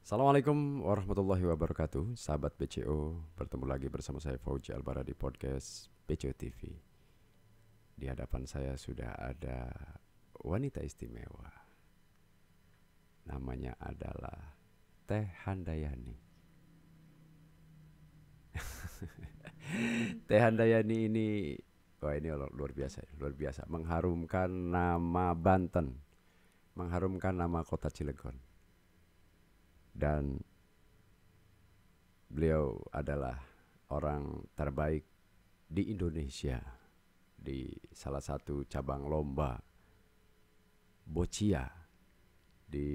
Assalamualaikum warahmatullahi wabarakatuh. Sahabat BCO, bertemu lagi bersama saya Fauji Albara di podcast BCO TV. Di hadapan saya sudah ada wanita istimewa. Namanya adalah Teh Handayani. Teh Handayani ini, wah ini luar biasa, luar biasa. Mengharumkan nama Banten, mengharumkan nama kota Cilegon. Dan beliau adalah orang terbaik di Indonesia di salah satu cabang lomba boccia di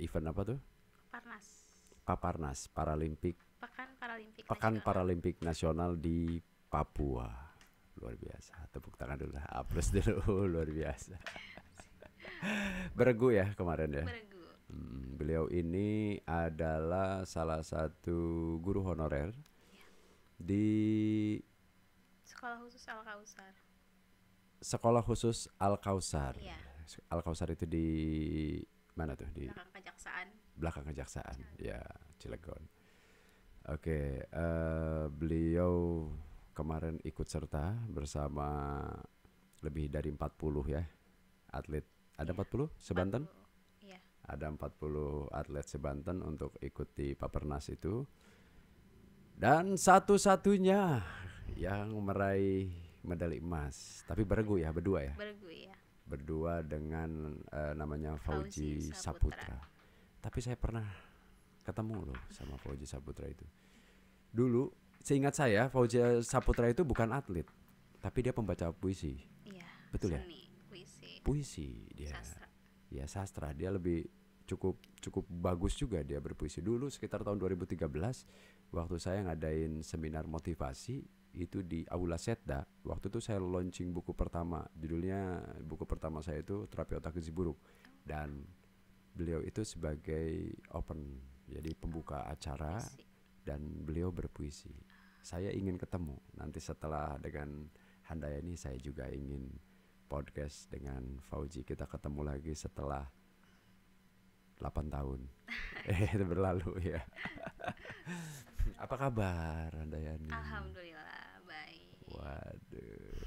event apa tuh? Parnas. Paparnas Paralimpik, Pekan Paralimpik Paralimpik Nasional di Papua. Luar biasa. Tepuk tangan dulu lah, aplaus dulu. Luar biasa. Beregu ya kemarin ya. Beregu. Beliau ini adalah salah satu guru honorer Ya. di Sekolah khusus Al-Kausar. Sekolah Khusus Al-Kausar. Iya. Al-Kausar itu di mana tuh? Di Belakang Kejaksaan. belakang Kejaksaan, ya, Cilegon. Oke, beliau kemarin ikut serta bersama lebih dari 40 ya atlet. Ada Iya. 40 sebanten? 40. Iya. Ada 40 atlet sebanten untuk ikuti Papernas itu. Dan satu-satunya yang meraih medali emas. Tapi beregu ya, berdua ya. Beregu ya. Berdua dengan namanya Fauji Fauzi Saputra. Tapi saya pernah ketemu loh sama Fauji Saputra itu. Dulu seingat saya Fauji Saputra itu bukan atlet, tapi dia pembaca puisi. Iya. Betul ya? Seni, puisi, Puisi dia. sastra. Ya sastra, dia lebih cukup bagus juga dia berpuisi. Dulu sekitar tahun 2013 waktu saya ngadain seminar motivasi itu di Aula Setda. Waktu itu saya launching buku pertama. Judulnya buku pertama saya itu Terapi Otak Gizi Buruk. Dan beliau itu sebagai open, jadi pembuka acara Puisi. dan beliau berpuisi. Saya ingin ketemu nanti setelah dengan Handayani, saya juga ingin podcast dengan Fauji. Kita ketemu lagi setelah 8 tahun. Itu berlalu ya. Apa kabar Handayani? Alhamdulillah baik. Waduh.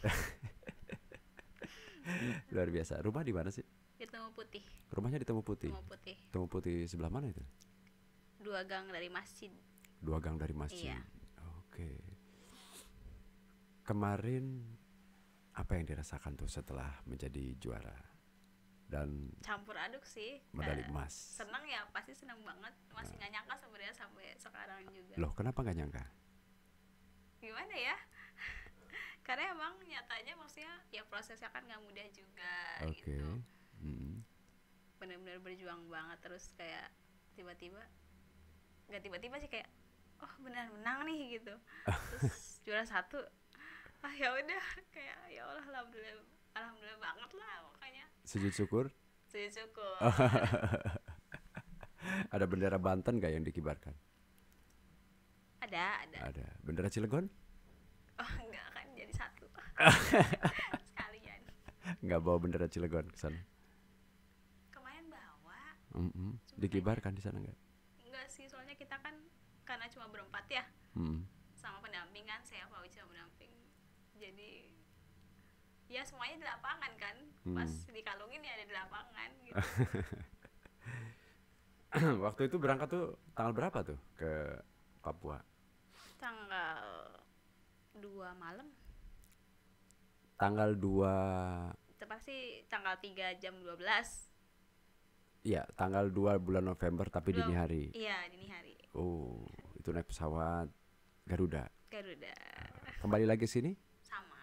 Luar biasa. Rumah di mana sih? Di Temu Putih. Rumahnya di Temu Putih. Temu Putih. Temu Putih sebelah mana itu? 2 gang dari masjid. 2 gang dari masjid. Iya. Oke. Kemarin apa yang dirasakan tuh setelah menjadi juara dan Campur aduk sih. medali Kayak emas? seneng ya, pasti seneng banget. Masih nggak nyangka sebenarnya sampai sekarang juga. Loh, kenapa nggak nyangka? Gimana ya? Karena emang nyatanya maksudnya ya prosesnya kan nggak mudah juga Oke. gitu. Mm. Benar-benar berjuang banget, terus kayak tiba-tiba nggak tiba-tiba sih, kayak oh benar menang nih gitu. Terus juara 1, ya udah, kayak ya Allah, alhamdulillah, alhamdulillah banget lah makanya. Sujud syukur. Sujud syukur. Ada bendera Banten gak yang dikibarkan? ada Ada. Bendera Cilegon? Oh enggak, kan jadi 1 sekalian. Nggak bawa bendera Cilegon ke sana? Kemarin bawa. Mm-mm. Cuma Dikibarkan di sana nggak? enggak sih, soalnya kita kan karena cuma berempat ya, Mm. sama pendamping kan, saya Fauzi sama pendamping, jadi ya semuanya di lapangan kan. Pas dikalungin ya ada di lapangan gitu. Waktu itu berangkat tuh tanggal berapa tuh ke Papua? Tanggal 2 malam, Tanggal 2. tepat sih tanggal 3 jam 12. Iya, tanggal 2 bulan November tapi dini hari. Iya, dini hari. Oh, itu naik pesawat Garuda. Garuda. Kembali lagi sini? Sama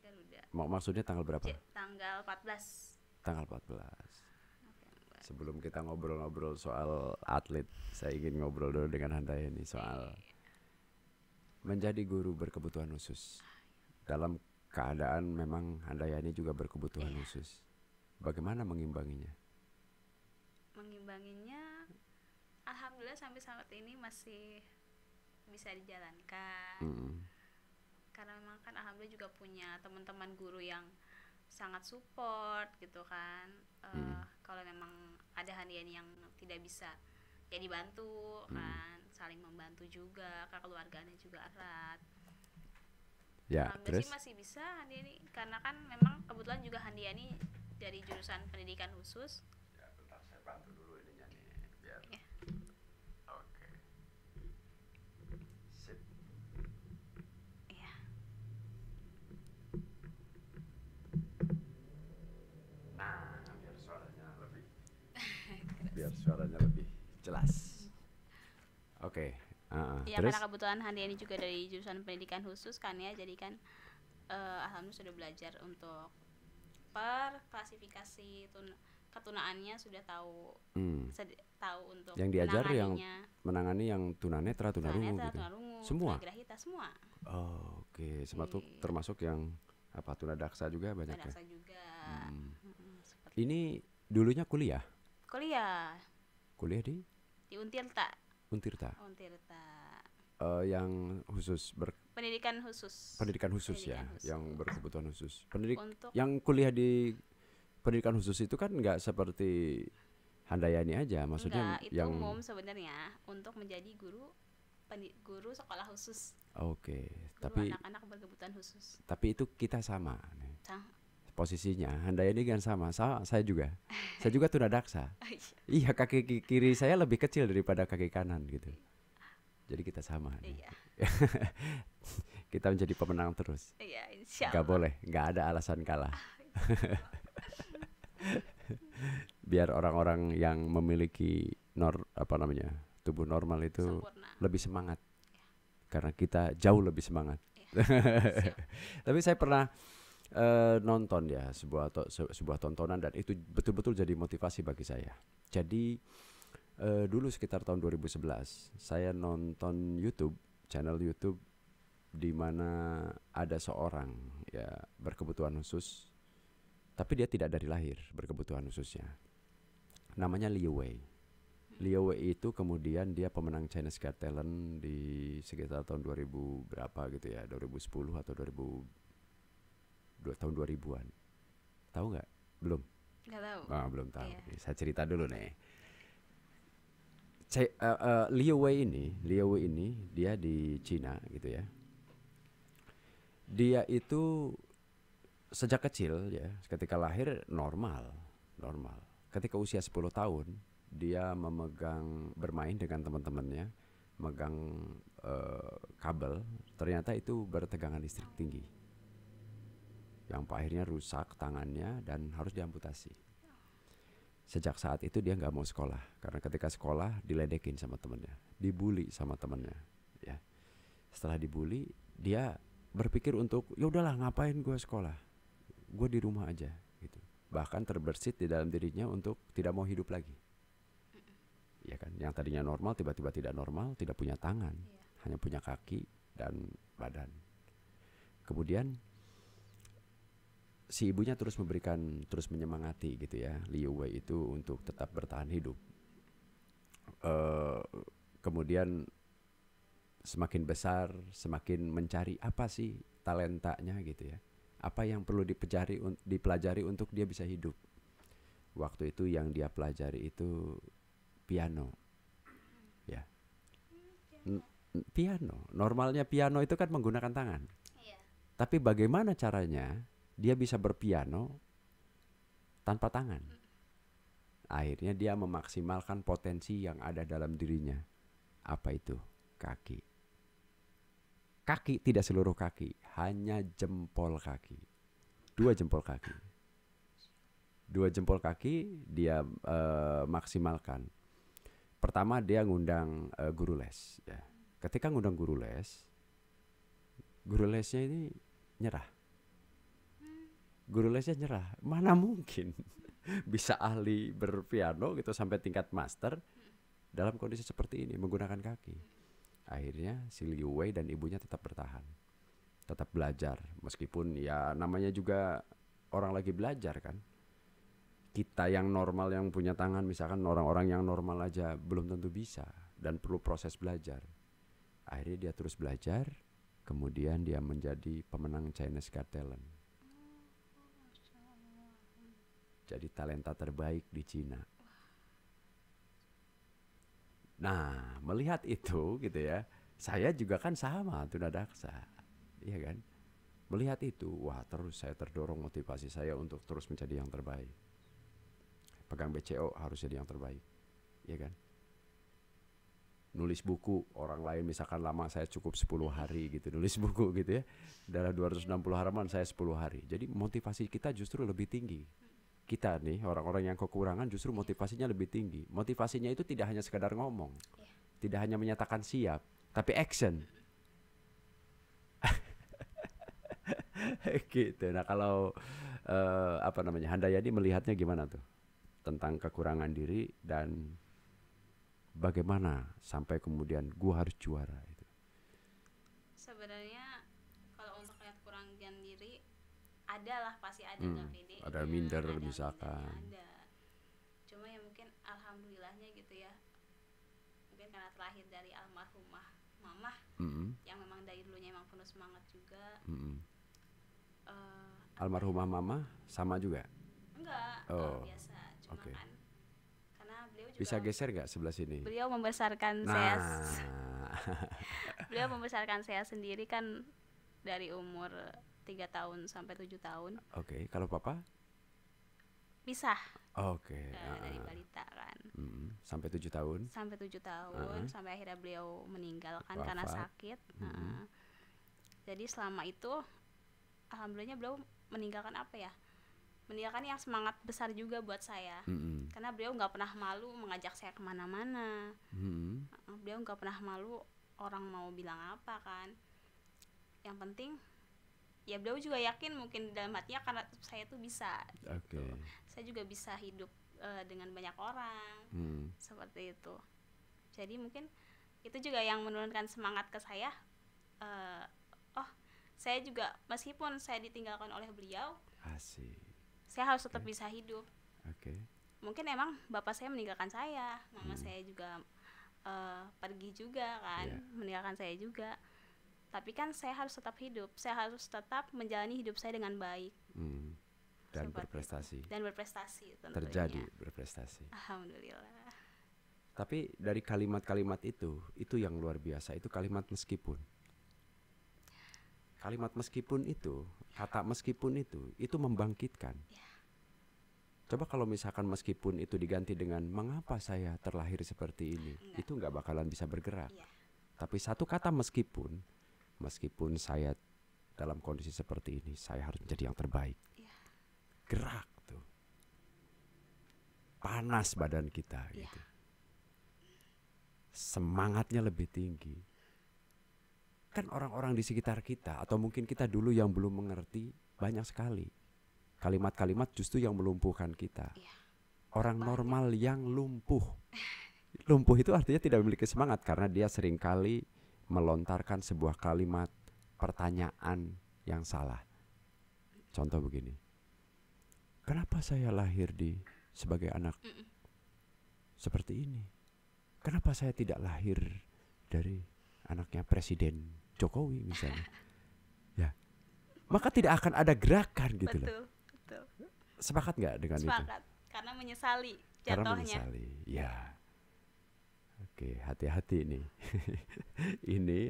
Garuda. Maksudnya tanggal berapa? Tanggal 14 Tanggal 14. November. Sebelum kita ngobrol-ngobrol soal atlet, saya ingin ngobrol dulu dengan Handayani soal menjadi guru berkebutuhan khusus. Dalam keadaan memang Handayani juga berkebutuhan khusus. Bagaimana mengimbanginya? Mengimbanginya alhamdulillah sampai saat ini masih bisa dijalankan. Karena memang kan alhamdulillah juga punya teman-teman guru yang sangat support gitu kan. Kalau memang ada Handayani yang tidak bisa ya dibantu Hmm. kan, saling membantu juga, kekeluargaannya juga erat. Ya, Alhamdulillah sih terus? masih bisa Handiani, karena kan memang kebetulan juga Handiani dari jurusan pendidikan khusus. Ya, bentar saya bantu dulu ininya nih biar. Ya, Oke. Sip. iya, Nah, biar suaranya lebih jelas. Oke. iya Terus? karena kebetulan Handiani juga dari jurusan pendidikan khusus kan ya, jadi kan alhamdulillah sudah belajar untuk per klasifikasi ketunaannya, sudah tahu, Hmm. tahu untuk Yang diajar yang menanganinya. menangani yang tunanetra, tunarungu Tunanetra, gitu. tunarungu, Semua. tunagrahita, semua. Oh, oke, termasuk Iya, termasuk yang apa tunadaksa juga banyak ya. tunadaksa juga. Hmm. Seperti Ini dulunya kuliah, kuliah kuliah di di Untirta. Untirta, Untirta. yang khusus Pendidikan khusus. pendidikan khusus ya, Pendidikan khusus. yang berkebutuhan khusus. Untuk Yang kuliah di pendidikan khusus itu kan nggak seperti Handayani aja, maksudnya enggak, itu yang umum sebenarnya untuk menjadi guru sekolah khusus. oke, Guru anak-anak berkebutuhan khusus. tapi itu kita sama nih. Sang. Posisinya Handayani kan sama, saya juga. Saya juga tunadaksa. Oh, Iya, kaki kiri saya lebih kecil daripada kaki kanan gitu. Jadi kita sama nih. iya. Kita menjadi pemenang terus. Iya, insya Gak Allah. boleh, gak ada alasan kalah. Insya Allah. Biar orang-orang yang memiliki tubuh normal itu Sempurna. lebih semangat. Ya. Karena kita jauh lebih semangat. Ya. Siap. Tapi saya pernah nonton ya sebuah tontonan dan itu betul-betul jadi motivasi bagi saya. Jadi dulu sekitar tahun 2011 saya nonton channel YouTube di mana ada seorang ya berkebutuhan khusus, tapi dia tidak dari lahir berkebutuhan khususnya. Namanya Liu Wei. Liu Wei itu kemudian dia pemenang Chinese Got Talent di sekitar tahun 2000 berapa gitu ya, 2010 atau 2000 tahun 2000-an. Tahu nggak? Belum? Nggak tahu. Belum tahu. Iya. Nih, saya cerita dulu nih. Liu Wei ini dia di Cina gitu ya. Dia itu sejak kecil ya, ketika lahir normal. Ketika usia 10 tahun, dia bermain dengan teman-temannya, megang kabel, ternyata itu bertegangan listrik tinggi. Yang akhirnya rusak tangannya dan harus diamputasi. Sejak saat itu dia nggak mau sekolah, karena ketika sekolah diledekin sama temennya, dibully sama temennya. Ya, setelah dibully, dia berpikir untuk ya udahlah ngapain gue sekolah, gue di rumah aja gitu. Bahkan terbersit di dalam dirinya untuk tidak mau hidup lagi. Ya kan, yang tadinya normal tiba-tiba tidak normal, tidak punya tangan, hanya punya kaki dan badan. Kemudian si ibunya terus menyemangati gitu ya Liu Wei itu untuk tetap bertahan hidup. Kemudian semakin besar, semakin mencari apa sih talentanya gitu ya. Apa yang perlu dipelajari untuk dia bisa hidup. Waktu itu yang dia pelajari itu piano. Ya. Piano. Normalnya piano itu kan menggunakan tangan. Iya. Tapi bagaimana caranya dia bisa berpiano tanpa tangan? Akhirnya dia memaksimalkan potensi yang ada dalam dirinya. Apa itu? Kaki. Kaki, tidak seluruh kaki, hanya jempol kaki. Dua jempol kaki dia maksimalkan. Pertama dia ngundang guru les ya. Ketika ngundang guru lesnya ini nyerah. Guru lesnya nyerah. Mana mungkin bisa ahli berpiano gitu sampai tingkat master dalam kondisi seperti ini menggunakan kaki. Akhirnya si Liu Wei dan ibunya tetap bertahan, tetap belajar meskipun ya namanya juga orang lagi belajar kan. Kita yang normal yang punya tangan misalkan, orang-orang yang normal aja belum tentu bisa dan perlu proses belajar. Akhirnya dia terus belajar, kemudian dia menjadi pemenang Chinese Got Talent. Jadi talenta terbaik di Cina. Nah, melihat itu gitu ya, saya juga kan sama tunadaksa, iya kan? Melihat itu, wah terus saya terdorong motivasi saya untuk terus menjadi yang terbaik. Pegang BCO harus jadi yang terbaik, iya kan? Nulis buku, orang lain misalkan lama saya cukup 10 hari gitu, nulis buku gitu ya. Dalam 260 halaman saya 10 hari. Jadi motivasi kita justru lebih tinggi. Kita nih, orang-orang yang kekurangan justru motivasinya lebih tinggi. Motivasinya itu tidak hanya sekadar ngomong, tidak hanya menyatakan siap, tapi action. Gitu. Nah kalau Handayani melihatnya gimana tuh tentang kekurangan diri dan bagaimana sampai kemudian gua harus juara itu? Sebenarnya kalau untuk lihat kekurangan diri ada lah, pasti ada, nggak pedenya, Ada minder ada misalkan. mindernya, ada. Cuma ya mungkin alhamdulillahnya gitu ya, mungkin karena terlahir dari almarhumah mamah yang memang dari dulunya emang penuh semangat juga. Almarhumah mama sama juga? Enggak, Oh, biasa. Cuma oke. kan karena beliau juga Bisa geser nggak sebelah sini? beliau membesarkan Nah, beliau membesarkan saya sendiri kan dari umur 3 tahun sampai 7 tahun. oke. Kalau papa? Pisah Oke. dari balita kan. Sampai 7 tahun? Sampai 7 tahun, sampai akhirnya beliau meninggal kan karena Wafat. sakit. Jadi selama itu alhamdulillahnya beliau meninggalkan apa ya? Meninggalkan yang semangat besar juga buat saya. Karena beliau nggak pernah malu mengajak saya kemana-mana. Beliau nggak pernah malu orang mau bilang apa kan. Yang penting ya beliau juga yakin mungkin dalam hatinya karena saya tuh bisa gitu. Saya juga bisa hidup dengan banyak orang, seperti itu. Jadi mungkin itu juga yang menurunkan semangat ke saya. Saya juga meskipun saya ditinggalkan oleh beliau, Asik. saya harus tetap bisa hidup. Mungkin emang bapak saya meninggalkan saya, mama saya juga pergi juga kan, meninggalkan saya juga. Tapi kan saya harus tetap hidup, saya harus tetap menjalani hidup saya dengan baik. Dan Seperti berprestasi. itu. Dan berprestasi tentunya. Terjadi berprestasi. Alhamdulillah. Tapi dari kalimat-kalimat itu yang luar biasa, itu kalimat meskipun. Kalimat meskipun itu, kata meskipun itu membangkitkan. Coba kalau misalkan meskipun itu diganti dengan mengapa saya terlahir seperti ini, itu nggak bakalan bisa bergerak. Tapi satu kata meskipun saya dalam kondisi seperti ini, saya harus menjadi yang terbaik. Gerak tuh, panas badan kita gitu, semangatnya lebih tinggi. Kan orang-orang di sekitar kita atau mungkin kita dulu yang belum mengerti banyak sekali kalimat-kalimat justru yang melumpuhkan kita. Orang normal yang lumpuh itu artinya tidak memiliki semangat karena dia seringkali melontarkan sebuah kalimat pertanyaan yang salah. Contoh begini, kenapa saya lahir sebagai anak seperti ini? Kenapa saya tidak lahir dari anaknya Presiden Jokowi misalnya? Ya, maka tidak akan ada gerakan gitu loh. Betul. Sepakat nggak dengan itu? Sepakat, karena menyesali jatuhnya. Karena menyesali, ya. Oke, hati-hati nih. Ini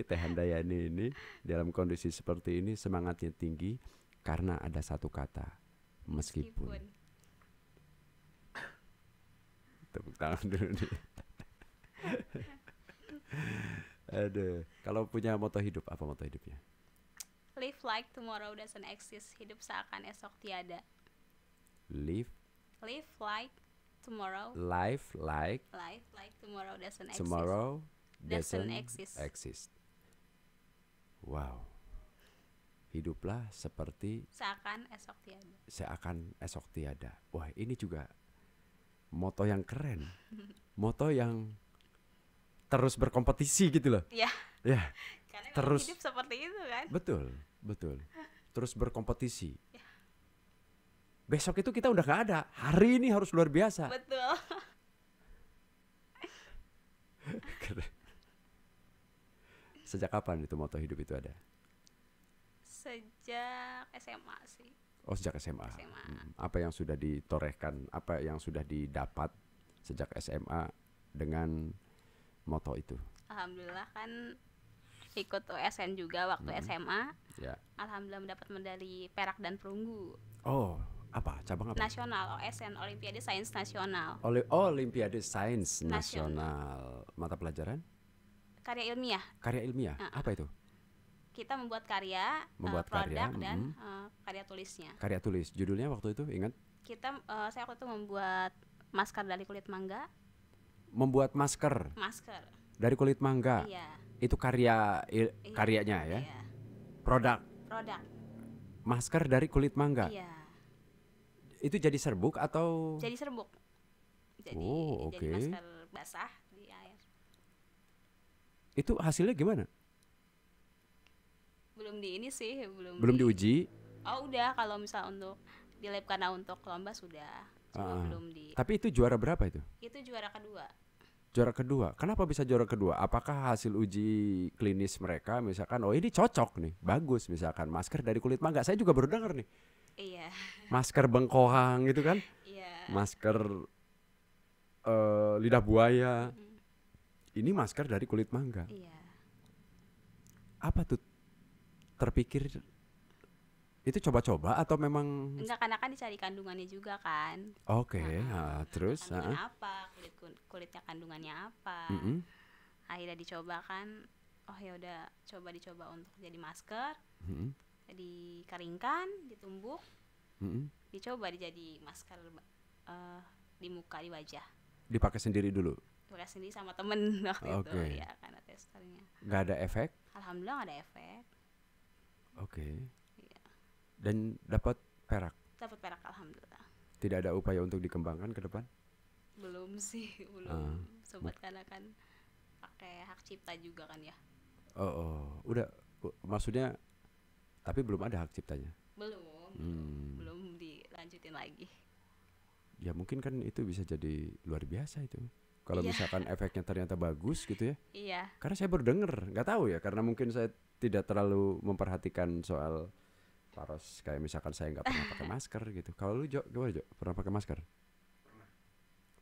Teh Handayani ini dalam kondisi seperti ini semangatnya tinggi karena ada satu kata, meskipun. Tepuk tangan dulu nih. Aduh, kalau punya moto hidup, apa moto hidupnya? Live like tomorrow doesn't exist. Hidup seakan esok tiada. Live like tomorrow. Life like Tomorrow doesn't exist. Tomorrow doesn't exist. Wow. Hiduplah seperti seakan esok tiada. Wah, ini juga moto yang keren. Moto yang terus berkompetisi gitu loh. Ya. Karena terus hidup seperti itu kan. Betul. Terus berkompetisi. Besok itu kita udah gak ada. Hari ini harus luar biasa. Betul. Sejak kapan itu moto hidup itu ada? Sejak SMA sih. Oh, sejak SMA. Apa yang sudah ditorehkan, apa yang sudah didapat sejak SMA dengan moto itu? Alhamdulillah kan ikut OSN juga waktu SMA. Ya. Alhamdulillah mendapat medali perak dan perunggu. Oh, apa? Cabang apa? Nasional OSN, Olimpiade Sains Nasional. Olimpiade Sains Nasional. Mata pelajaran? Karya ilmiah. Karya ilmiah. Apa itu? Kita membuat karya, Karya, produk dan karya tulisnya. Karya tulis. Judulnya waktu itu ingat? Saya waktu itu membuat masker dari kulit mangga. Membuat masker Masker. dari kulit mangga. Iya. Itu karyanya ya. Iya. Produk. Masker dari kulit mangga. Iya. Itu jadi serbuk atau? Jadi serbuk. Jadi masker basah di air. Itu hasilnya gimana? Belum di ini sih, belum diuji. Oh udah, kalau misal untuk di lab karena untuk lomba sudah. Cuma belum di. Tapi itu juara berapa itu? Itu juara kedua. Juara kedua. Kenapa bisa juara kedua? Apakah hasil uji klinis mereka misalkan oh ini cocok nih, bagus misalkan masker dari kulit mangga. Saya juga baru dengar nih. Iya. Masker bengkoang gitu kan? Iya. Masker lidah buaya. Ini masker dari kulit mangga. Iya. Apa tuh? Terpikir itu coba-coba atau memang? Enggak, karena kan dicari kandungannya juga kan. Oke, terus kandungan apa, kulitnya kandungannya apa. Akhirnya dicoba kan, oh ya udah dicoba untuk jadi masker. Dikeringkan, ditumbuk, dicoba jadi masker di muka, di wajah. Dipakai sendiri dulu? Pakai sendiri sama temen waktu itu ya, karena testernya. Gak ada efek? Alhamdulillah gak ada efek. Oke. Iya. Dan dapat perak? Dapat perak, alhamdulillah. Tidak ada upaya untuk dikembangkan ke depan? Belum sih, belum. Sobat karena kan pakai hak cipta juga kan ya. Udah, maksudnya tapi belum ada hak ciptanya? Belum dilanjutin lagi. Ya mungkin kan itu bisa jadi luar biasa itu. Kalau misalkan efeknya ternyata bagus gitu ya. Iya. Karena saya baru denger, nggak tahu ya, karena mungkin saya tidak terlalu memperhatikan soal paros. Kayak misalkan saya nggak pernah pakai masker gitu. Kalau lu Jo, gimana Jo? Pernah pakai masker?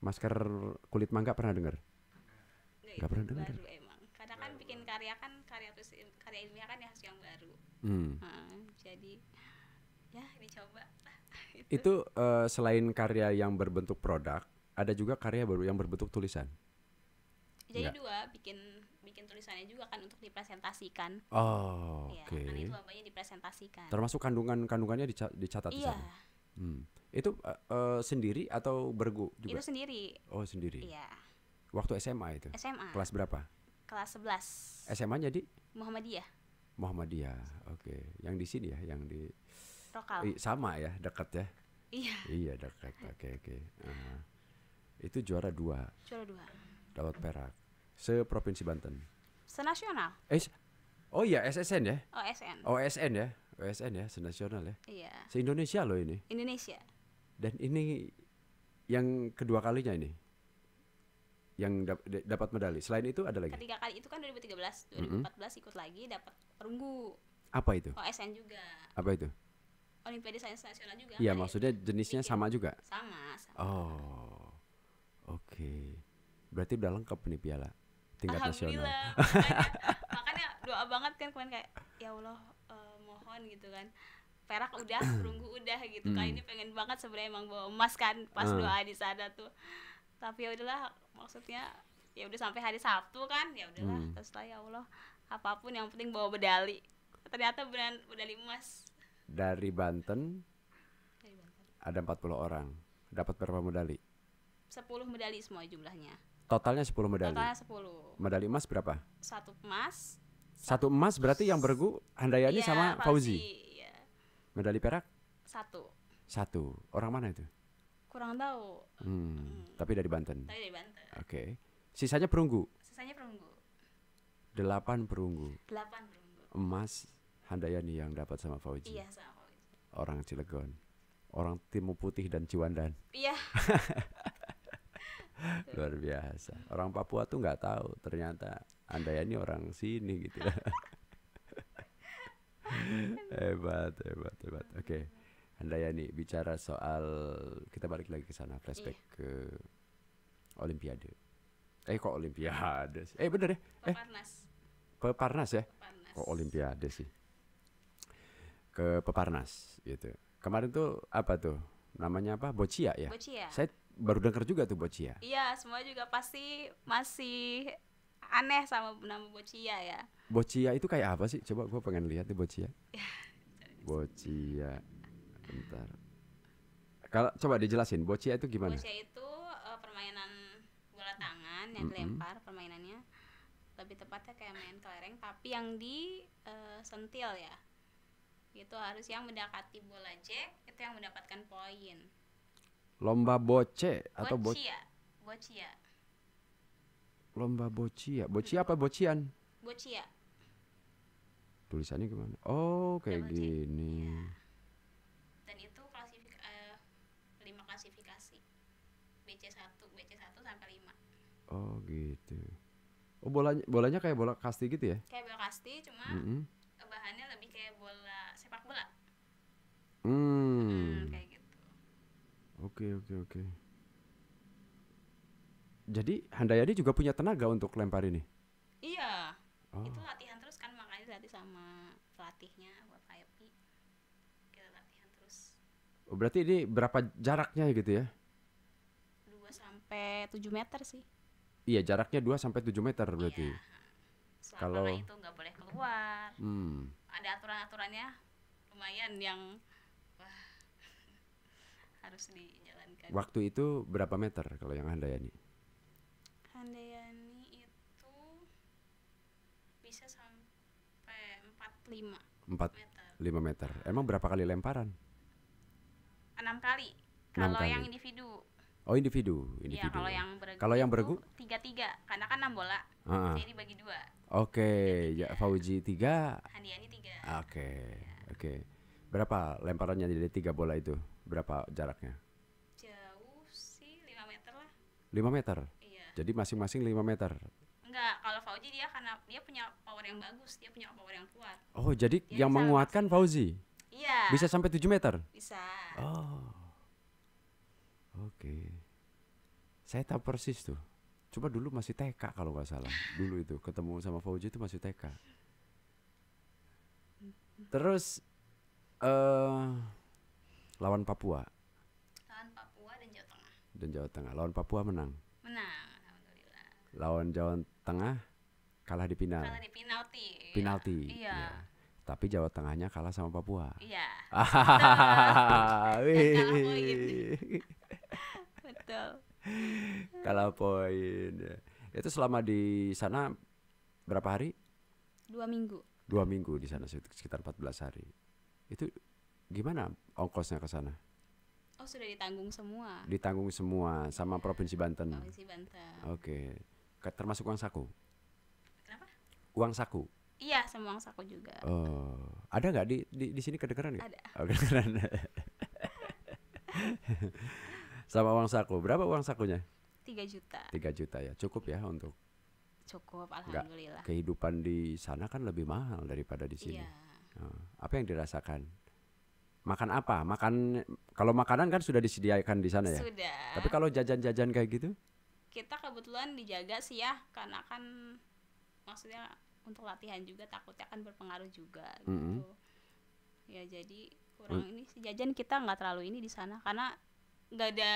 Masker kulit mangga pernah dengar? Nggak pernah dengar. Baru emang. Karena kan bikin karya ilmiah kan ya harus yang baru. Jadi ya dicoba. Itu selain karya yang berbentuk produk, ada juga karya baru yang berbentuk tulisan. Jadi dua, bikin tulisannya juga kan untuk dipresentasikan. Oke. Karena itu lombanya dipresentasikan. Termasuk kandungannya dicatat di sana. Itu sendiri atau bergu juga? Itu sendiri. Oh, sendiri. Iya. Waktu SMA itu? SMA. Kelas berapa? Kelas 11. SMA-nya di? Muhammadiyah. Oke. Yang di sini ya, yang di Rokal. sama ya, dekat ya? Iya. Iya, dekat. Oke. Itu juara 2. Dapat perak. Se-Provinsi Banten. Senasional. Oh iya, SSN ya? OSN ya? OSN ya, senasional ya? Iya. Se-Indonesia loh ini. Indonesia. Dan ini yang kedua kalinya ini yang dapat medali. Selain itu ada lagi? Ketiga kali itu kan 2013, 2014 ikut lagi dapat perunggu. Apa itu? OSN juga. Apa itu? Olimpiade Sains Nasional juga. Iya, maksudnya jenisnya sama juga? Sama. Oh. Oke. Berarti udah lengkap nih piala tingkat nasional. Makanya doa banget kan kemarin kayak ya Allah, mohon gitu kan. Perak udah, perunggu udah gitu. Kali ini pengen banget sebenarnya emang bawa emas kan pas doa di sana tuh. Tapi ya udahlah, maksudnya ya udah sampai hari Sabtu kan, ya udahlah, terus lah ya Allah, apapun yang penting bawa medali. Ternyata beneran medali emas. Dari Banten ada 40 orang. Dapat berapa medali? 10 medali semua jumlahnya. Totalnya 10 medali. Totalnya 10. Medali emas berapa? 1 emas. 1 emas berarti yang bergu Handayani sama Fauzi. Iya. Medali perak? 1. Orang mana itu? Kurang tahu. Tapi dari Banten. Oke. Sisanya perunggu. 8 perunggu. Emas Handayani yang dapat sama Fauzi. Iya, sama Fauzi. Orang Cilegon. Orang Timur Putih dan Ciwandan. Iya. Luar biasa. Orang Papua tuh nggak tahu ternyata Handayani orang sini gitu. Hebat. Oke. Handayani, bicara soal, kita balik lagi ke sana, flashback ke Olimpiade. Kok Olimpiade sih? Bener ya? Peparnas. Peparnas ya? Peparnas. Kok Olimpiade sih? Ke Peparnas gitu. Kemarin tuh apa tuh? Namanya apa? Boccia ya? Boccia. Saya baru dengar juga tuh Boccia. Iya, semua juga pasti masih aneh sama nama Boccia ya. Boccia itu kayak apa sih? Coba gue pengen lihat nih Boccia. Boccia. Bentar. Kalau coba dijelasin, Boccia itu gimana? Boccia itu permainan bola tangan yang dilempar permainannya. Lebih tepatnya kayak main kelereng tapi yang disentil ya. Itu harus yang mendekati bola jack itu yang mendapatkan poin. Lomba boce atau Boccia. Boccia. Lomba Boccia. Boccia apa bocian? Boccia. Tulisannya gimana? Oh, kayak Double check. gini. Ya. Dan itu 5 klasifikasi. BC1 sampai 5. Oh, gitu. Oh, bolanya kayak bola kasti gitu ya? Kayak bola kasti cuma bahannya lebih kayak bola sepak bola. Kayak gitu. Oke. Jadi Handayani juga punya tenaga untuk lempar ini? Iya. Itu latihan terus kan, makanya dilatih sama pelatihnya Bapak Epi. Kita latihan terus. Oh, berarti ini berapa jaraknya gitu ya? 2 sampai 7 meter sih. Iya, jaraknya 2 sampai 7 meter berarti. Iya. Kalau Selama itu nggak boleh keluar. Ada aturan-aturannya lumayan yang harus dijalankan. Waktu itu berapa meter kalau yang Handayani? Handayani itu bisa sampai 45 meter. 5 meter. Emang berapa kali lemparan? 6 kali. 6 Kalau kali. yang individu. Oh, individu. Iya, Kalau yang beregu? 3-3. Karena kan 6 bola. Jadi bagi 2. Oke, ya Fauzi 3. Handayani 3. Oke. Berapa lemparannya dari 3 bola itu? Berapa jaraknya? Jauh sih 5 meter lah. 5 meter. Iya. Jadi masing-masing 5 meter. Enggak, kalau Fauzi dia karena dia punya power yang bagus, dia punya power yang kuat. Oh, jadi Dia yang bisa menguatkan Fauzi Iya. bisa sampai 7 meter? Bisa. Oh. Oke. Saya tahu persis tuh. Coba dulu masih TK kalau nggak salah. Dulu itu ketemu sama Fauzi itu masih TK. Terus lawan Papua Lawan Papua dan Jawa Tengah. dan Jawa Tengah. Lawan Papua menang. Menang, alhamdulillah. Lawan Jawa Tengah kalah di final. Kalah di penalti. Penalti. Iya. Ya. Tapi Jawa Tengahnya kalah sama Papua. Iya. Wih. Betul. Kalah poin. Ya. Itu selama di sana berapa hari? 2 minggu. 2 minggu di sana, sekitar 14 hari. Itu gimana ongkosnya ke sana? Oh, sudah ditanggung semua. Ditanggung semua sama Provinsi Banten. Provinsi Banten. Oke. Termasuk uang saku? Kenapa? Uang saku. Iya, sama uang saku juga. Oh, ada nggak di sini kedengeran nggak? Ada. Oh, kedengeran. Sama uang saku. Berapa uang sakunya? 3 juta. 3 juta ya. Cukup ya untuk Cukup, alhamdulillah. kehidupan di sana kan lebih mahal daripada di sini. Iya. Apa yang dirasakan? Makan apa? Kalau makanan kan sudah disediakan di sana ya. Sudah. Tapi kalau jajan-jajan kayak gitu? Kita kebetulan dijaga sih ya, karena kan maksudnya untuk latihan juga takutnya kan berpengaruh juga gitu. Ya jadi kurang ini sih jajan kita nggak terlalu ini di sana karena nggak ada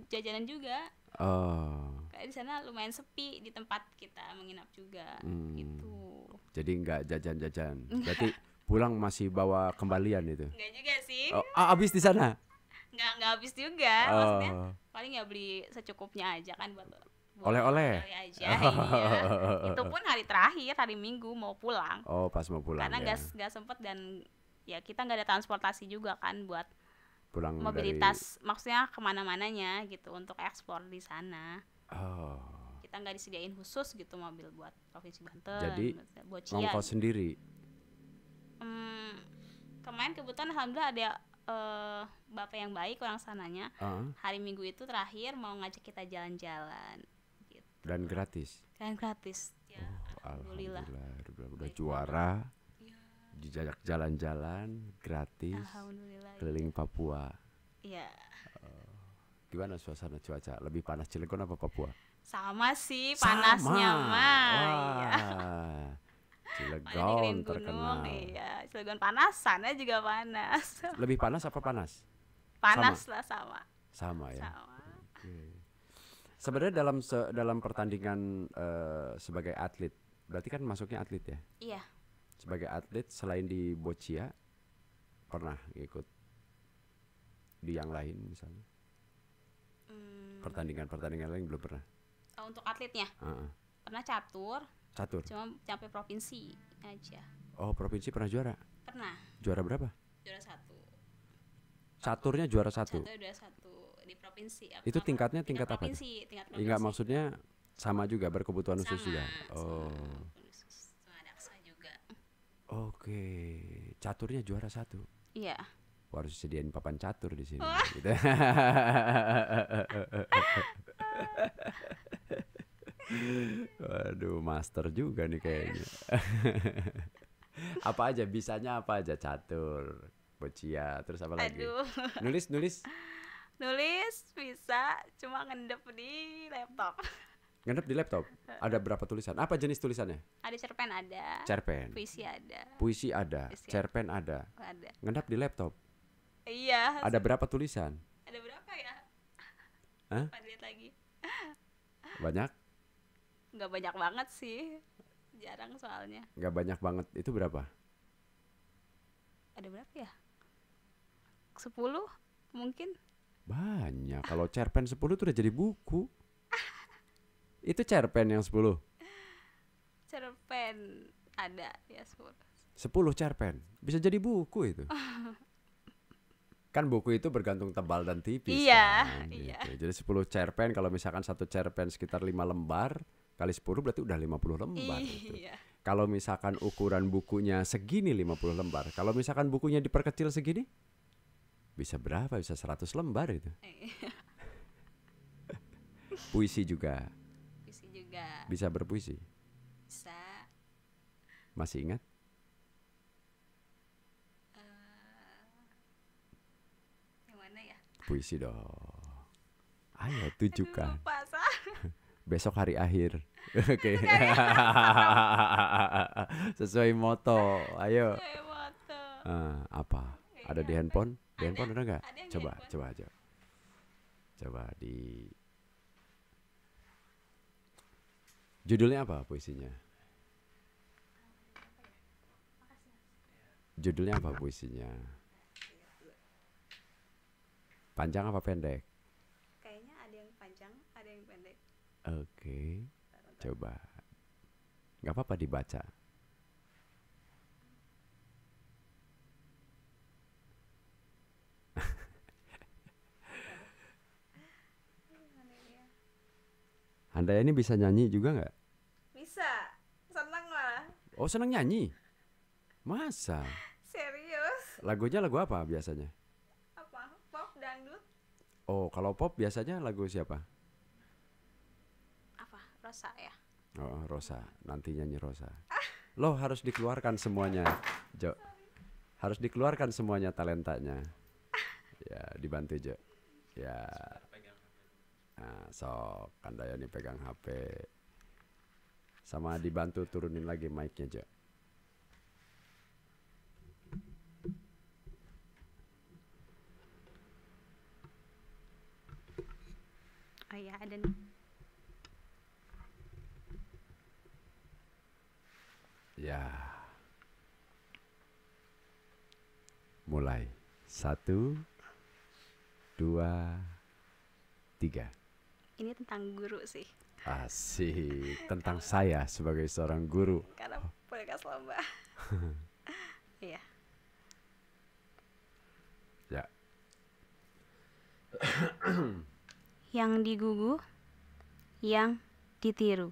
jajanan juga. Oh. Kayak di sana lumayan sepi di tempat kita menginap juga gitu. Jadi nggak jajan-jajan. Berarti pulang masih bawa kembalian itu. Enggak juga sih. Oh, habis di sana. Nggak habis juga. Maksudnya paling ya beli secukupnya aja kan buat oleh-oleh aja. Iya. Itu pun hari terakhir, hari Minggu mau pulang. Oh, pas mau pulang. Karena ya. nggak sempet dan ya kita nggak ada transportasi juga kan buat pulang mobilitas maksudnya kemana-mananya gitu untuk eksplor di sana. Oh. Kita nggak disediain khusus gitu mobil buat Provinsi Banten. Jadi Boccia. ongkos sendiri. Kemarin kebetulan alhamdulillah ada bapak yang baik orang sananya. Hari Minggu itu terakhir mau ngajak kita jalan-jalan. Gitu. Dan gratis. Dan gratis. Ya, alhamdulillah. Udah juara. Ya. Dijajak jalan-jalan gratis. Alhamdulillah. Keliling Papua. Iya. Gimana suasana cuaca? Lebih panas Cilegon apa Papua? Sama sih panasnya mah. Iya. Wah, Mana negeriin Cilegon gunung, terkenal. iya. Cilegon panas, sana juga panas. Lebih panas apa panas? Panas lah sama. Sama ya. Sama. Oke. Sebenarnya dalam pertandingan sebagai atlet, berarti kan masuknya atlet ya. Iya. Sebagai atlet selain di boccia pernah ikut di yang lain misalnya? Pertandingan lain belum pernah. Untuk atletnya Heeh. pernah catur, Catur. cuma sampai provinsi aja. Oh, provinsi pernah juara. Pernah Juara berapa? juara 1. Caturnya juara 1. Catur juara 1 di provinsi. Itu tingkatnya tingkat apa tuh? provinsi, tingkat provinsi. Enggak, maksudnya sama juga berkebutuhan khusus Sama, juga. sama Oh. khusus, sama daksa juga. Oke. Caturnya juara 1. Iya. Wah, harus sediain papan catur di sini. Wah. Gitu. Waduh, master juga nih kayaknya. Apa aja bisanya, apa aja? Catur, boccia, terus apa lagi? Aduh. Nulis Nulis bisa, cuma ngendep di laptop. ngendap di laptop. Ada berapa tulisan? Apa jenis tulisannya? Ada cerpen ada. Cerpen, Puisi ada. puisi ada, Puisi cerpen ada. Ada. Ngendap di laptop. Iya. Ada berapa tulisan? Ada berapa ya? Hah? Apa lihat lagi? Banyak? Nggak banyak banget sih. Jarang soalnya. Nggak banyak banget. Itu berapa? Ada berapa ya? 10 mungkin. Banyak. Kalau cerpen 10 tuh udah jadi buku. Itu cerpen yang 10. Cerpen ada ya 10. 10 cerpen. Bisa jadi buku itu. Kan buku itu bergantung tebal dan tipis. Iya, kan, iya. gitu. Jadi 10 cerpen, kalau misalkan satu cerpen sekitar 5 lembar, kali 10 berarti udah 50 lembar. Gitu. Iya. Kalau misalkan ukuran bukunya segini 50 lembar. Kalau misalkan bukunya diperkecil segini, bisa berapa? Bisa 100 lembar itu. Puisi juga. Puisi juga Bisa berpuisi. bisa. Masih ingat? Yang mana ya? Puisi dong. Ayo tunjukkan. Lupa Besok hari akhir. Oke. Sesuai moto. Ayo. foto. Apa? Ada di handphone? Di handphone ada nggak? Ada yang di Coba, handphone. coba aja. Coba di. Judulnya apa puisinya? Judulnya apa puisinya? Panjang apa pendek? Kayaknya ada yang panjang, ada yang pendek. Oke. Coba. Nggak apa-apa dibaca. Anda ini bisa nyanyi juga nggak? Bisa. Seneng lah. Oh, senang nyanyi? Masa? Serius. Lagunya lagu apa biasanya? Apa? Pop, dangdut? Oh, kalau pop biasanya lagu siapa? Apa? Rosa ya? Oh, Rosa. Nanti nyanyi Rosa. Loh, harus dikeluarkan semuanya, Jo. Harus dikeluarkan semuanya talentanya. Ya, dibantu, Jo. Ya. Nah, sok Kandayani pegang HP. Sama dibantu turunin lagi mic-nya, Jo. Oh iya, ada nih. Ya. Mulai. 1, 2, 3. Ini tentang guru sih. Asik. Tentang saya sebagai seorang guru. Karena podcast lomba. Iya. Ya. Yang digugu, yang ditiru.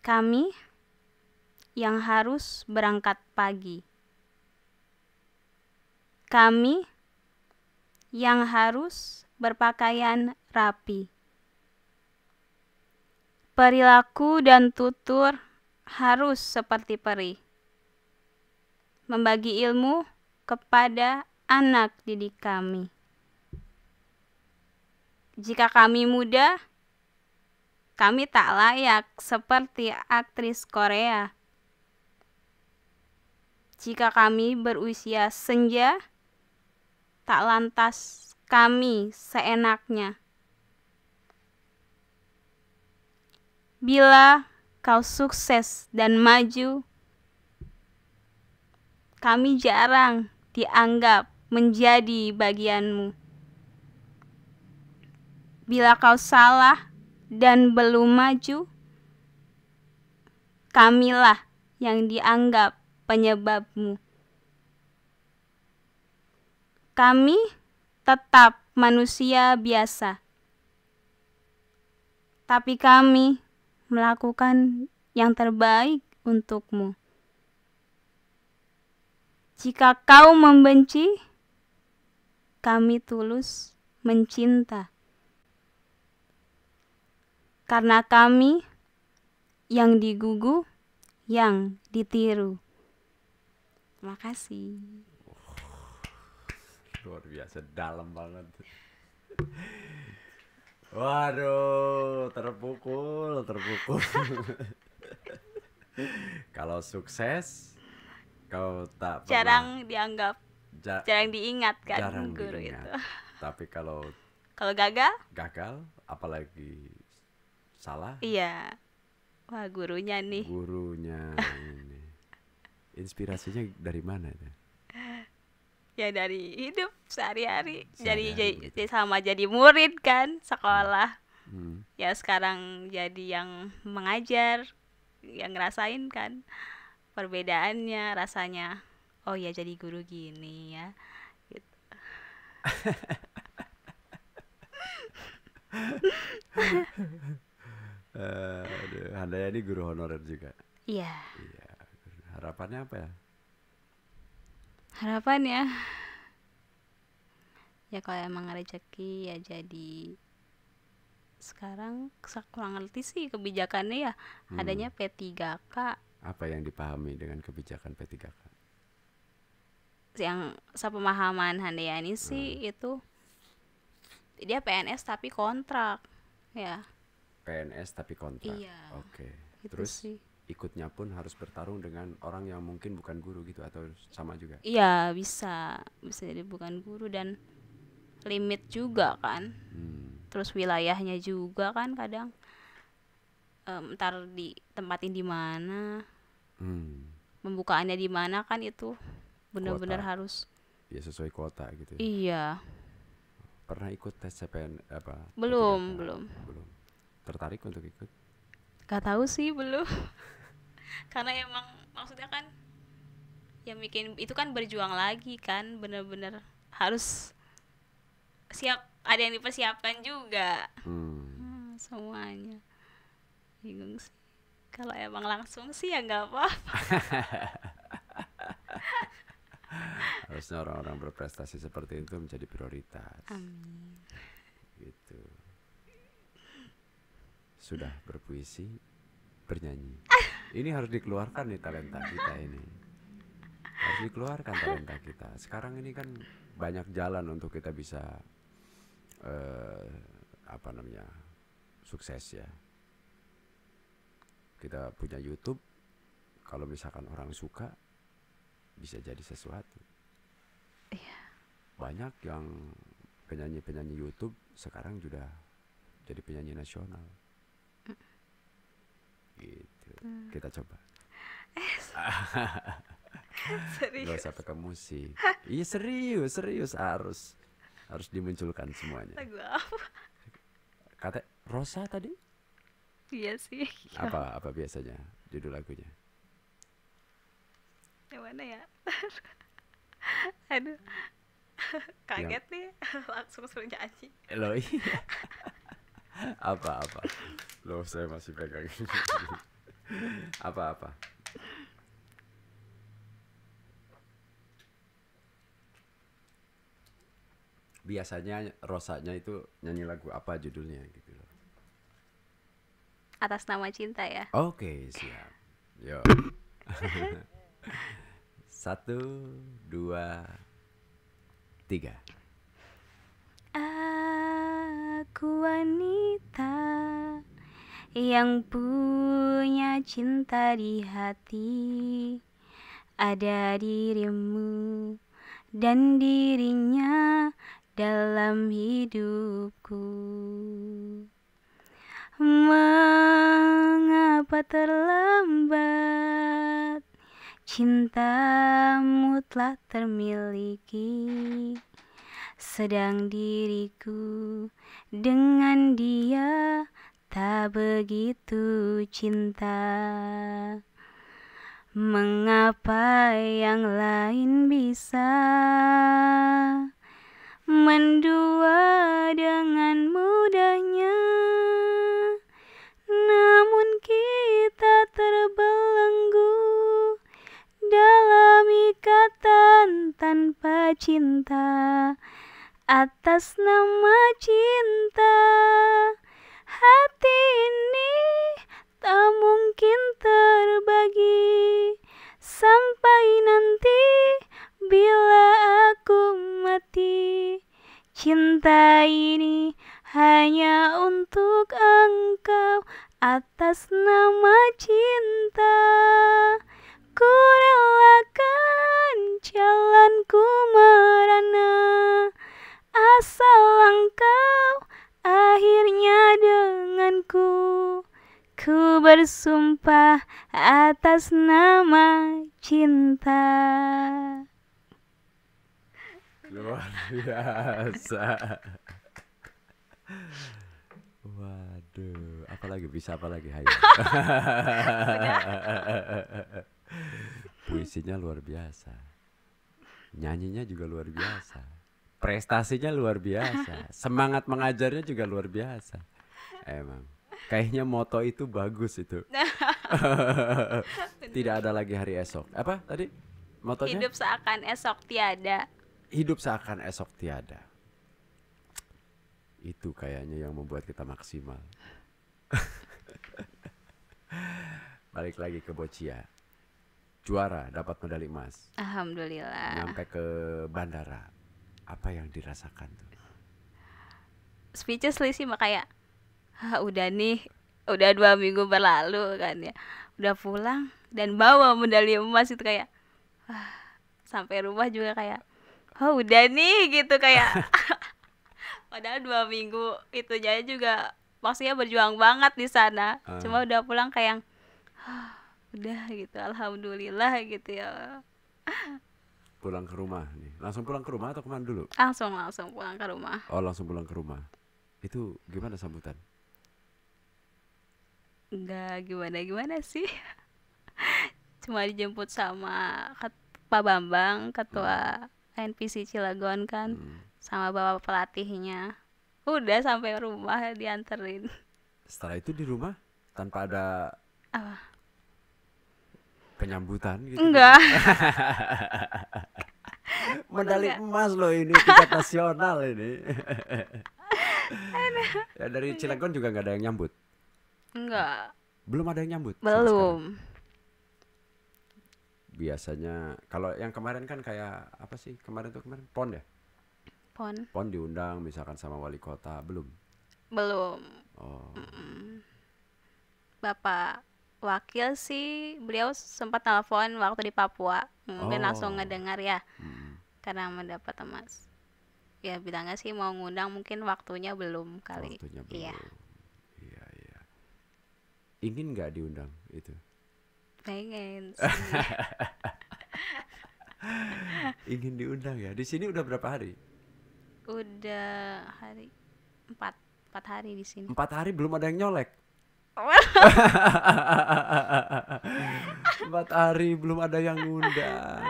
Kami yang harus berangkat pagi. Kami yang harus berpakaian rapi. Perilaku dan tutur harus seperti peri. Membagi ilmu kepada anak didik kami. Jika kami muda, kami tak layak seperti aktris Korea. Jika kami berusia senja, tak lantas kami seenaknya. Bila kau sukses dan maju, kami jarang dianggap menjadi bagianmu. Bila kau salah dan belum maju, kamilah yang dianggap penyebabmu. Kami tetap manusia biasa, tapi kami melakukan yang terbaik untukmu. Jika kau membenci, kami tulus mencinta. Karena kami yang digugu, yang ditiru. Terima kasih. Luar biasa, dalam banget. Waduh, terpukul. Kalau sukses, kau tak pernah Jarang dianggap, jarang diingat kan jarang guru diingat. itu. Tapi kalau Gagal, apalagi salah, iya. Wah, gurunya nih. gurunya ini. Inspirasinya dari mana itu? Ya dari hidup sehari-hari. Sehari-hari Jadi sama jadi murid kan sekolah. Hmm. Ya sekarang jadi yang mengajar, yang ngerasain kan perbedaannya rasanya. Oh ya jadi guru gini ya. Gitu. Aduh, Handaya ini guru honorer juga. Iya. Iya. Harapannya apa ya? Harapannya ya kalau emang rezeki ya jadi. Sekarang kurang ngerti sih kebijakannya ya. Adanya P3K. Apa yang dipahami dengan kebijakan P3K? Yang sepemahaman Handayani sih itu dia PNS tapi kontrak ya. PNS tapi kontrak. Iya. Oke. Gitu Terus sih. ikutnya pun harus bertarung dengan orang yang mungkin bukan guru gitu atau sama juga? Iya bisa jadi bukan guru dan limit juga kan. Terus wilayahnya juga kan kadang ntar ditempatin di mana, pembukaannya di mana kan itu benar-benar Kuota. harus. Ya sesuai kuota gitu. Iya. Pernah ikut tes CPN apa? Belum. Belum. Tertarik untuk ikut? Gak tahu sih belum. Karena emang maksudnya kan yang bikin itu kan berjuang lagi kan, bener-bener harus siap, ada yang dipersiapkan juga. Semuanya bingung sih. Kalau emang langsung sih ya nggak apa-apa. Harusnya orang-orang berprestasi seperti itu menjadi prioritas. Amin. Gitu. Sudah berpuisi, bernyanyi. Ini harus dikeluarkan nih talenta kita ini. Harus dikeluarkan talenta kita. Sekarang ini kan banyak jalan untuk kita bisa sukses ya. Kita punya YouTube. Kalau misalkan orang suka, bisa jadi sesuatu. Iya. Banyak yang penyanyi-penyanyi YouTube sekarang sudah jadi penyanyi nasional. Gitu. Kita coba. Serius. Gak usah pakai musik. Iya serius harus dimunculkan semuanya. Lagu apa? Kata Rosa tadi? Iya sih. Apa biasanya judul lagunya? Yang mana ya? Aduh. Kaget nih. Langsung suruh nyanyi. Loh iya. Apa? Loh saya masih pegang. Apa? Biasanya Rosanya itu nyanyi lagu apa judulnya gitu loh. Atas Nama Cinta ya. Oke, siap. Yo. 1, 2, 3. Aku wanita yang punya cinta di hati. Ada dirimu dan dirinya dalam hidupku. Mengapa terlambat? Cintamu telah termiliki, sedang diriku dengan dia tak begitu cinta. Mengapa yang lain bisa mendua dengan mudahnya, namun kita terbelenggu dalam ikatan tanpa cinta. Atas nama cinta, hati ini tak mungkin terbagi sampai nanti bila aku mati. Cinta ini hanya untuk engkau. Atas nama cinta, ku relakan jalanku merana, asal engkau akhirnya denganku. Ku bersumpah atas nama cinta. Luar biasa. Waduh, apalagi bisa apalagi Hayo. Puisinya luar biasa, nyanyinya juga luar biasa, prestasinya luar biasa, semangat mengajarnya juga luar biasa. Emang kayaknya moto itu bagus itu. Tidak ada lagi hari esok. Apa tadi motonya? Hidup seakan esok tiada. Hidup seakan esok tiada. Itu kayaknya yang membuat kita maksimal. Balik lagi ke Boccia. Juara, dapat medali emas. Alhamdulillah. Nyampe ke bandara. Apa yang dirasakan tuh? Speechless sih, kayak udah nih, udah 2 minggu berlalu kan ya, udah pulang dan bawa medali emas. Itu kayak sampai rumah juga kayak udah nih gitu, kayak padahal 2 minggu itu aja juga maksudnya berjuang banget di sana. Cuma udah pulang kayak udah gitu, alhamdulillah gitu ya. Pulang ke rumah nih. Langsung pulang ke rumah atau kemana dulu? Langsung pulang ke rumah. Oh, langsung pulang ke rumah. Itu gimana sambutan? Enggak gimana-gimana sih. Cuma dijemput sama Pak Bambang, ketua NPC Cilegon kan, sama bapak pelatihnya. Udah sampai rumah dianterin. Setelah itu di rumah tanpa ada Apa? penyambutan gitu? Enggak. Medali emas loh ini, tingkat nasional ini. Ya, dari Cilegon juga nggak ada yang nyambut? Enggak. Belum ada yang nyambut? Belum. Biasanya kalau yang kemarin kan kayak apa sih? Kemarin PON ya? PON diundang misalkan sama wali kota, belum? Belum. Oh. Bapak wakil sih, beliau sempat telepon waktu di Papua. Mungkin langsung ngedengar ya. Karena mendapat emas. Ya bilangnya sih mau ngundang, mungkin waktunya belum kali. Waktunya belum. Iya. Iya. Ingin nggak diundang itu? Pengen sih. Ingin diundang ya. Di sini udah berapa hari? Udah 4 hari di sini. 4 hari belum ada yang nyolek. 4 hari belum ada yang ngundang.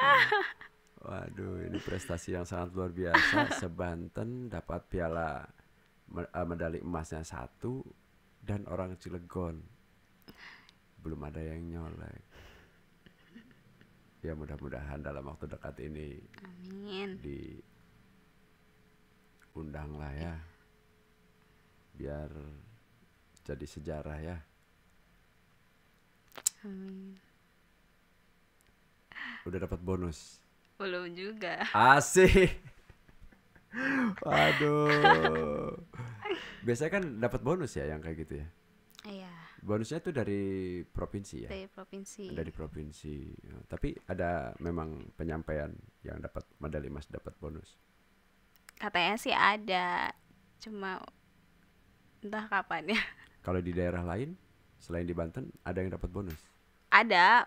Waduh, ini prestasi yang sangat luar biasa. Sebanten dapat piala medali emasnya 1 dan orang Cilegon belum ada yang nyolek. Ya mudah-mudahan dalam waktu dekat ini Amin. diundang lah ya, biar jadi sejarah ya. Amin. Udah dapat bonus? Belum juga. Asik. Waduh. Biasanya kan dapat bonus ya yang kayak gitu ya. Iya, Bonusnya tuh dari provinsi ya. dari provinsi. Dari provinsi. Ya, tapi ada memang penyampaian yang dapat medali emas dapat bonus. Katanya sih ada, cuma entah kapan ya. Kalau di daerah lain selain di Banten ada yang dapat bonus. Ada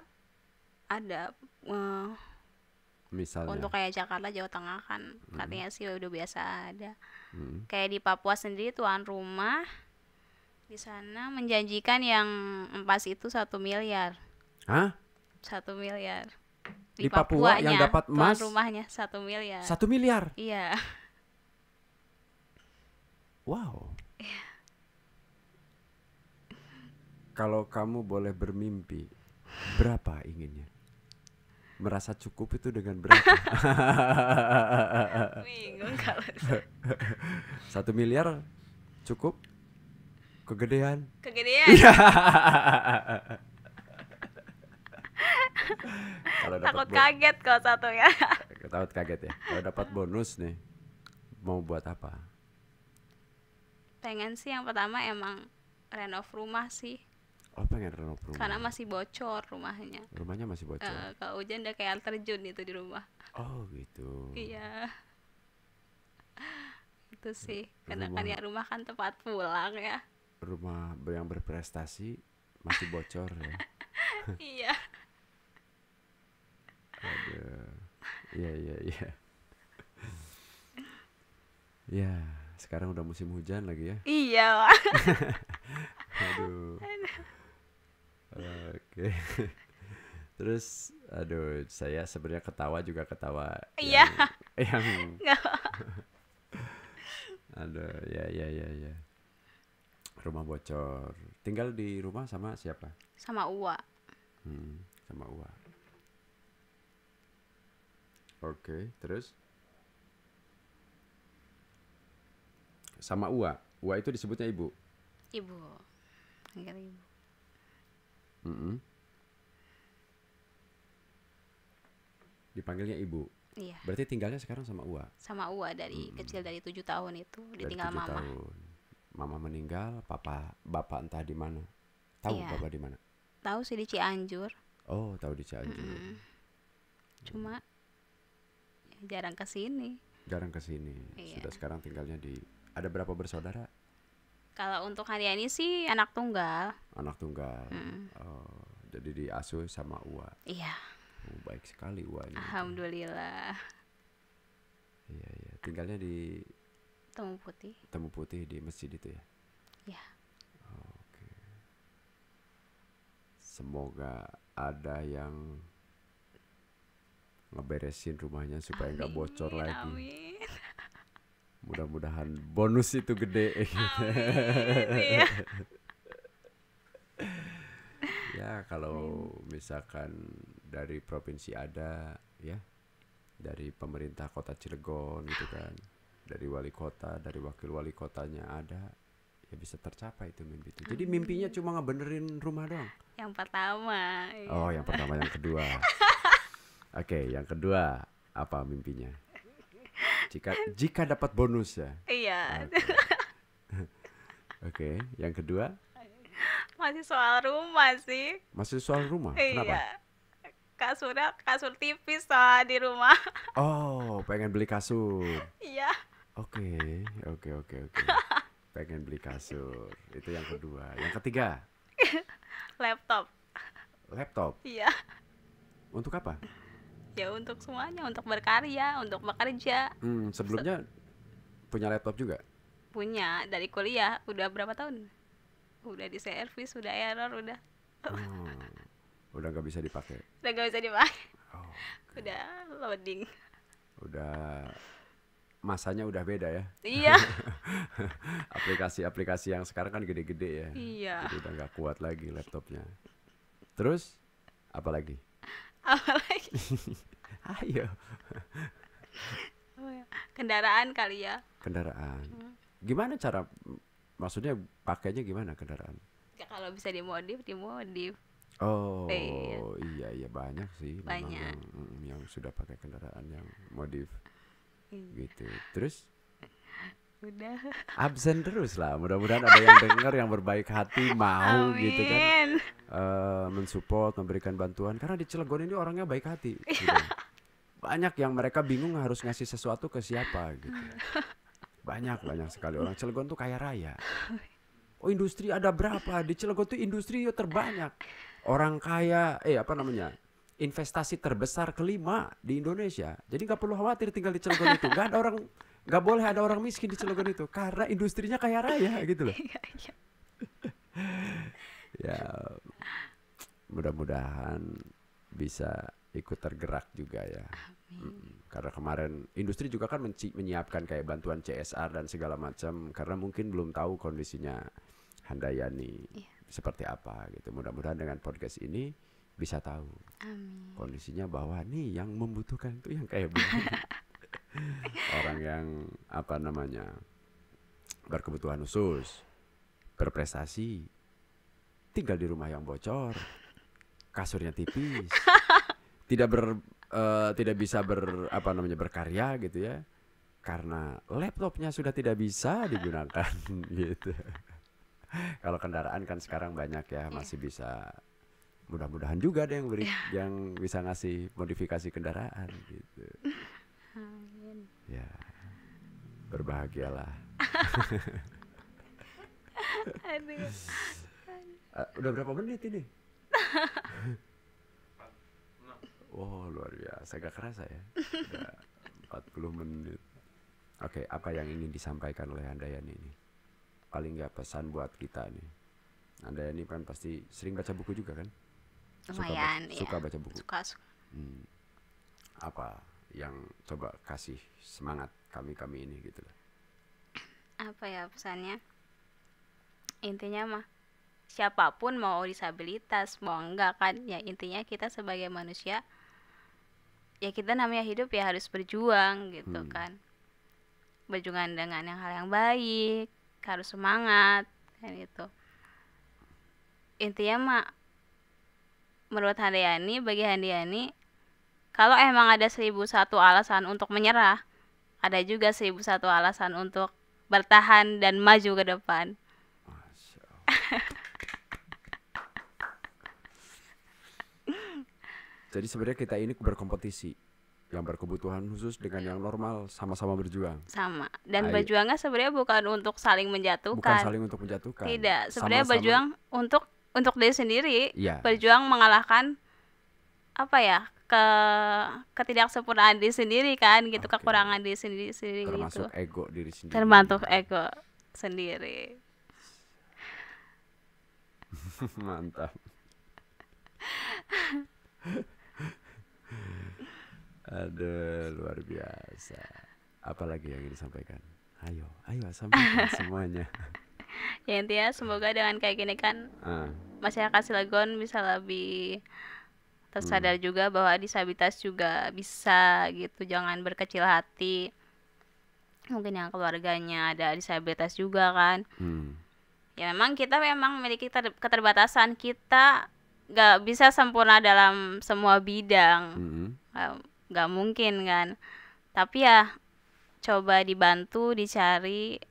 Misalnya. untuk kayak Jakarta, Jawa Tengah kan katanya sih udah biasa ada. Hmm. Kayak di Papua sendiri tuan rumah di sana menjanjikan yang emas itu 1 miliar. Hah? 1 miliar. Di Papua yang Papuanya, dapat tuan emas rumahnya 1 miliar. 1 miliar. Iya. Wow. Kalau kamu boleh bermimpi, berapa inginnya? Merasa cukup itu dengan berapa? Bingung kalau 1 miliar cukup? Kegedean? kegedean. Iya. Kalau Takut dapat kaget kalau satunya. takut kaget ya. Kalau dapat bonus nih, mau buat apa? Pengen sih yang pertama emang renov rumah sih, Oh, pengen renov rumah. karena masih bocor rumahnya. Rumahnya masih bocor. Kalau hujan udah kayak air terjun itu di rumah. Oh, gitu. Iya, itu sih. Karena kan Rumah- ya rumah kan tempat pulang ya. Rumah yang berprestasi masih bocor ya. Iya. Aduh. Iya, iya, iya. Ya, sekarang udah musim hujan lagi ya. Iya, Pak. Aduh. Oke. Terus, aduh, saya sebenarnya ketawa juga ketawa Iya. yang Nggak. aduh, ya. Rumah bocor. Tinggal di rumah sama siapa? Sama Uwa. Sama Uwa. Oke, terus sama Uwa. Uwa itu disebutnya ibu. Ibu. Panggil ibu. Mm-mm. Dipanggilnya ibu. Iya. Berarti tinggalnya sekarang sama Uwa. Sama Uwa dari kecil, dari 7 tahun itu Dari ditinggal 7 mama. tahun. Mama meninggal, bapak entah di mana. Tahu Iya. bapak di mana? Tahu sih di Cianjur. Oh, tahu di Cianjur. Cuma ya jarang kesini. Jarang ke sini. Iya. Sudah sekarang tinggalnya di. Ada berapa bersaudara? Kalau untuk Haryani sih anak tunggal. Anak tunggal. Oh, jadi diasuh sama Uwa. Iya. Oh, baik sekali Uwa ini. Alhamdulillah. Iya. Tinggalnya di Temu Putih. Temu Putih di masjid itu ya. Ya. Oke. Semoga ada yang ngeberesin rumahnya supaya nggak bocor Amin, lagi. Amin. Mudah-mudahan bonus itu gede. Amin. Iya. Ya kalau misalkan dari provinsi ada ya, dari pemerintah kota Cilegon gitu kan, dari wali kota, dari wakil wali kotanya ada, ya bisa tercapai itu mimpi itu. Jadi mimpinya cuma ngebenerin rumah doang. Yang pertama. Iya. Oh, yang pertama, yang kedua. Oke, yang kedua apa mimpinya? Jika dapat bonus ya. Iya. Oke, yang kedua Masih soal rumah sih. masih soal rumah. Kenapa? Iya. Kasur tipis soal di rumah. Oh, pengen beli kasur. Iya. Oke. Pengen beli kasur. Itu yang kedua. Yang ketiga, Laptop. laptop. Iya. Untuk apa? Ya untuk semuanya, untuk berkarya, untuk bekerja. Sebelumnya punya laptop juga? Punya dari kuliah udah berapa tahun? Udah di servis, udah error, udah Udah nggak bisa dipakai. gak bisa dipakai. Oh, Udah loading. udah masanya udah beda ya. Iya. Aplikasi-aplikasi yang sekarang kan gede-gede ya. Iya. Jadi udah nggak kuat lagi laptopnya. Terus apa lagi? Apalagi Ayo. kendaraan kali ya. Kendaraan. Gimana cara, maksudnya pakainya gimana kendaraan? Ya kalau bisa dimodif. Oh, Iya. iya banyak sih memang Banyak. yang sudah pakai kendaraan yang modif Iya. gitu. Terus Udah. Absen terus lah. Mudah-mudahan ada yang dengar yang berbaik hati mau gitu kan, Amin. mensupport, memberikan bantuan. Karena di Cilegon ini orangnya baik hati. Gitu. Banyak yang mereka bingung harus ngasih sesuatu ke siapa gitu. Banyak sekali orang Cilegon tuh kaya raya. Oh, industri ada berapa? Di Cilegon tuh industri terbanyak. Orang kaya, investasi terbesar kelima di Indonesia. Jadi nggak perlu khawatir tinggal di Cilegon itu. Nggak boleh ada orang miskin di Cilegon itu karena industrinya kaya raya gitu loh. Iya, iya. Ya, mudah-mudahan bisa ikut tergerak juga ya. Karena kemarin industri juga kan menyiapkan kayak bantuan CSR dan segala macam karena mungkin belum tahu kondisinya Handayani Iya. seperti apa gitu. Mudah-mudahan dengan podcast ini bisa tahu Amin. kondisinya bahwa nih yang membutuhkan itu yang kayak begini. Orang yang berkebutuhan khusus, berprestasi, tinggal di rumah yang bocor, kasurnya tipis, tidak bisa berkarya gitu ya, karena laptopnya sudah tidak bisa digunakan gitu. Kalau kendaraan kan sekarang banyak ya, masih bisa. Mudah-mudahan juga ada yang bisa ngasih modifikasi kendaraan gitu. Amin. Ya, berbahagialah. Aduh. Udah berapa menit ini? Wow, luar biasa, gak kerasa ya. Udah 40 menit. Oke, apa yang ingin disampaikan oleh Handayani ini? Paling gak pesan buat kita nih. Handayani kan pasti sering baca buku juga kan? Lumayan ya. Suka baca buku. Suka. Apa yang coba kasih semangat kami ini gitu loh. Apa ya pesannya? Intinya mah siapapun mau disabilitas mau enggak kan ya, intinya kita sebagai manusia ya, kita namanya hidup ya harus berjuang gitu kan. Berjuang dengan hal yang baik, harus semangat kan gitu. Intinya mah menurut Handayani, bagi Handayani, kalau emang ada 1001 alasan untuk menyerah, ada juga 1001 alasan untuk bertahan dan maju ke depan. Masya Allah. Jadi sebenarnya kita ini berkompetisi. Yang berkebutuhan khusus dengan yang normal sama-sama berjuang. Sama. Dan berjuangnya sebenarnya bukan untuk saling menjatuhkan. Bukan saling untuk menjatuhkan. Tidak. Sebenarnya berjuang untuk diri sendiri. Ya. Berjuang mengalahkan ketidaksempurnaan diri sendiri kan gitu, kekurangan diri sendiri termasuk gitu. Ego diri sendiri. Termasuk ego sendiri. Mantap. Aduh, luar biasa. Apalagi yang ingin disampaikan? Ayo sampaikan semuanya. Ya intinya semoga dengan kayak gini kan masyarakat Cilegon bisa lebih tersadar juga bahwa disabilitas juga bisa gitu, jangan berkecil hati. Mungkin yang keluarganya ada disabilitas juga kan. Ya memang kita memiliki keterbatasan, kita gak bisa sempurna dalam semua bidang. Gak mungkin kan. Tapi ya coba dibantu, dicari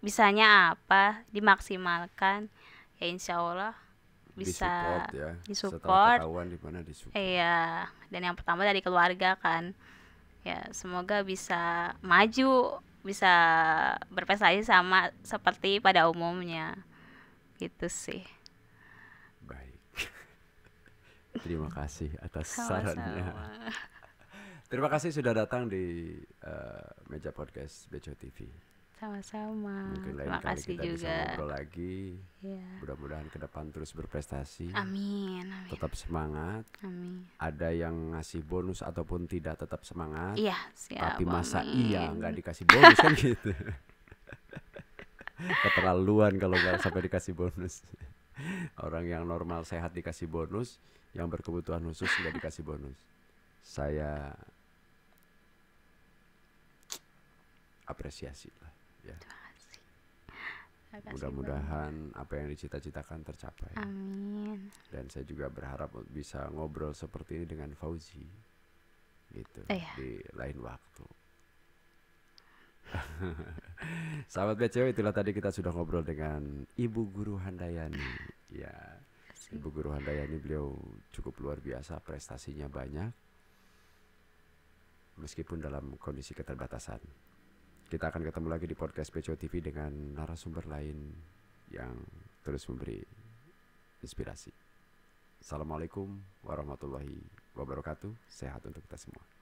bisanya apa, dimaksimalkan. Ya insya Allah bisa disupport. Setelah ketahuan di mana disupport. Iya, dan yang pertama dari keluarga kan. Ya semoga bisa maju, bisa berprestasi sama seperti pada umumnya. Gitu sih. Baik. Terima kasih atas Sama-sama. sarannya. Terima kasih sudah datang di Meja Podcast Bejo TV. Sama-sama. Mungkin lain Terima kali kasih kita bisa juga. ngobrol lagi. Ya. Mudah-mudahan ke depan terus berprestasi. Amin. Tetap semangat. Amin. Ada yang ngasih bonus ataupun tidak, tetap semangat. Iya, siap. Tapi masa amin. iya nggak dikasih bonus kan gitu. Keterlaluan kalau nggak sampai dikasih bonus. Orang yang normal sehat dikasih bonus, yang berkebutuhan khusus nggak dikasih bonus. Saya apresiasi lah ya. Mudah-mudahan apa yang dicita-citakan tercapai. Amin. Dan saya juga berharap bisa ngobrol seperti ini dengan Fauzi gitu di lain waktu. Sahabat BCO, itulah tadi kita sudah ngobrol dengan Ibu Guru Handayani. Ya, Ibu Guru Handayani, beliau cukup luar biasa, prestasinya banyak meskipun dalam kondisi keterbatasan. Kita akan ketemu lagi di podcast BCO TV dengan narasumber lain yang terus memberi inspirasi. Assalamualaikum warahmatullahi wabarakatuh. Sehat untuk kita semua.